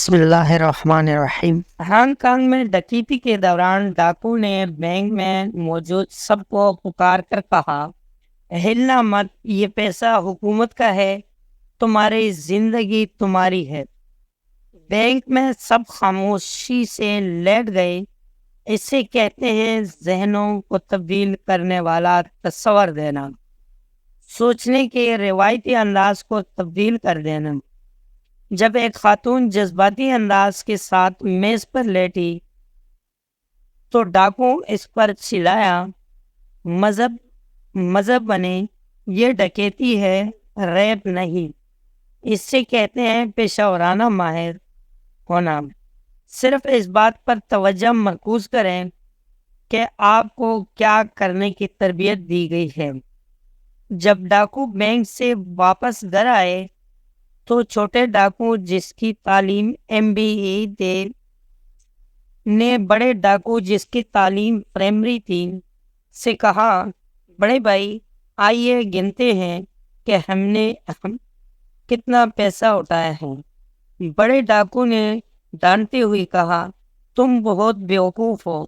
بسم اللہ الرحمن الرحیم۔ ہانگ کانگ میں ڈکیتی کے دوران ڈاکو نے بینک میں موجود سب کو پکار کر کہا، ہلنا مت، یہ پیسہ حکومت کا ہے، تمہاری زندگی تمہاری ہے۔ بینک میں سب خاموشی سے لیٹ گئے۔ اسے کہتے ہیں ذہنوں کو تبدیل کرنے والا تصور دینا، سوچنے کے روایتی انداز کو تبدیل کر دینا۔ جب ایک خاتون جذباتی انداز کے ساتھ میز پر لیٹی تو ڈاکو اس پر چلایا، مذہب بنے، یہ ڈکیتی ہے، ریپ نہیں۔ اس سے کہتے ہیں پیشہ ورانہ ماہر ہونا۔ صرف اس بات پر توجہ مرکوز کریں کہ آپ کو کیا کرنے کی تربیت دی گئی ہے۔ جب ڈاکو بینک سے واپس گھر آئے تو چھوٹے ڈاکو جس کی تعلیم MBA تھے نے بڑے ڈاکو جس کی تعلیم پرائمری تھی سے کہا، بڑے بھائی آئیے گنتے ہیں کہ ہم نے کتنا پیسہ اٹھایا ہے۔ بڑے ڈاکو نے ڈانٹتے ہوئے کہا، تم بہت بیوقوف ہو،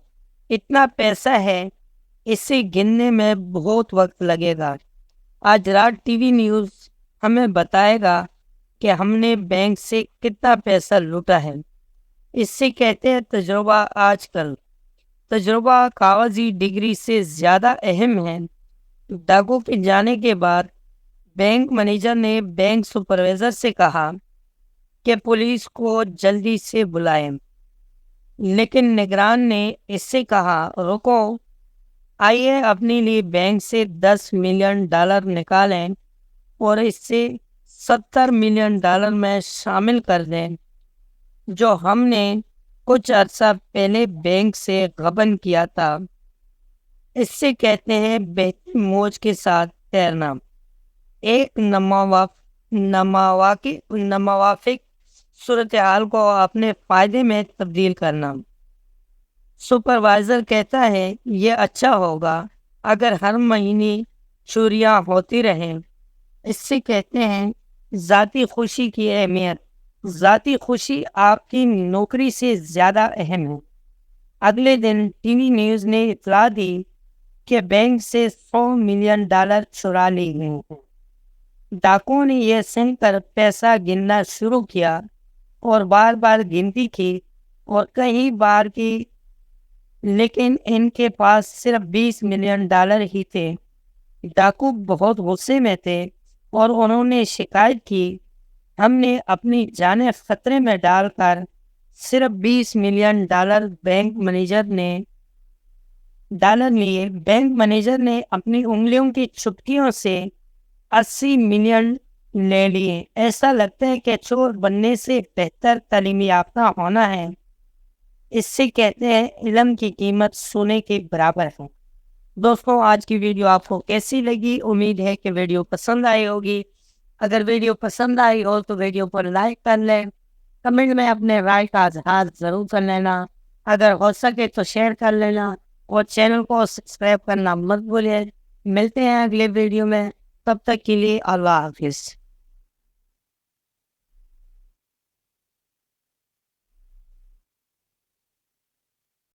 اتنا پیسہ ہے، اسے گننے میں بہت وقت لگے گا۔ آج رات TV نیوز ہمیں بتائے گا کہ ہم نے بینک سے کتنا پیسہ لوٹا ہے۔ اس سے کہتے ہیں تجربہ۔ آج کل تجربہ کاغذی ڈگری سے زیادہ اہم ہے۔ ڈاکو کے جانے کے بعد بینک مینیجر نے بینک سپروائزر سے کہا کہ پولیس کو جلدی سے بلائیں، لیکن نگران نے اس سے کہا، رکو، آئیے اپنے لیے بینک سے $10 ملین نکالیں اور اس سے $70 ملین میں شامل کر دیں جو ہم نے کچھ عرصہ پہلے بینک سے غبن کیا تھا۔ اس سے کہتے ہیں بہتر موج کے ساتھ تیرنا، ایک ناموافق صورتحال کو اپنے فائدے میں تبدیل کرنا۔ سپروائزر کہتا ہے، یہ اچھا ہوگا اگر ہر مہینے چوریاں ہوتی رہیں۔ اس سے کہتے ہیں ذاتی خوشی کی اہمیت۔ ذاتی خوشی آپ کی نوکری سے زیادہ اہم ہے۔ اگلے دن TV نیوز نے اطلاع دی کہ بینک سے $100 ملین چرا لی گئے ہیں۔ ڈاکو نے یہ سن کر پیسہ گننا شروع کیا اور بار بار گنتی کی اور کئی بار کی، لیکن ان کے پاس صرف $20 ملین ہی تھے۔ ڈاکو بہت غصے میں تھے اور انہوں نے شکایت کی، ہم نے اپنی جانیں خطرے میں ڈال کر صرف $20 ملین بینک لیے۔ بینک مینیجر نے اپنی انگلیوں کی چٹکیوں سے $80 ملین لے لیے۔ ایسا لگتا ہے کہ چور بننے سے بہتر تعلیم یافتہ ہونا ہے۔ اس سے کہتے ہیں علم کی قیمت سونے کے برابر ہے۔ دوستوں، آج کی ویڈیو آپ کو کیسی لگی؟ امید ہے کہ ویڈیو پسند آئی ہوگی۔ اگر ویڈیو پسند آئی ہو تو ویڈیو پر لائک کر لیں، کمنٹ میں اپنے رائے کا اظہار ضرور کر لینا، اگر ہو سکے تو شیئر کر لینا اور چینل کو سبسکرائب کرنا مت بھولیں۔ ملتے ہیں اگلے ویڈیو میں، تب تک کے لیے اللہ حافظ۔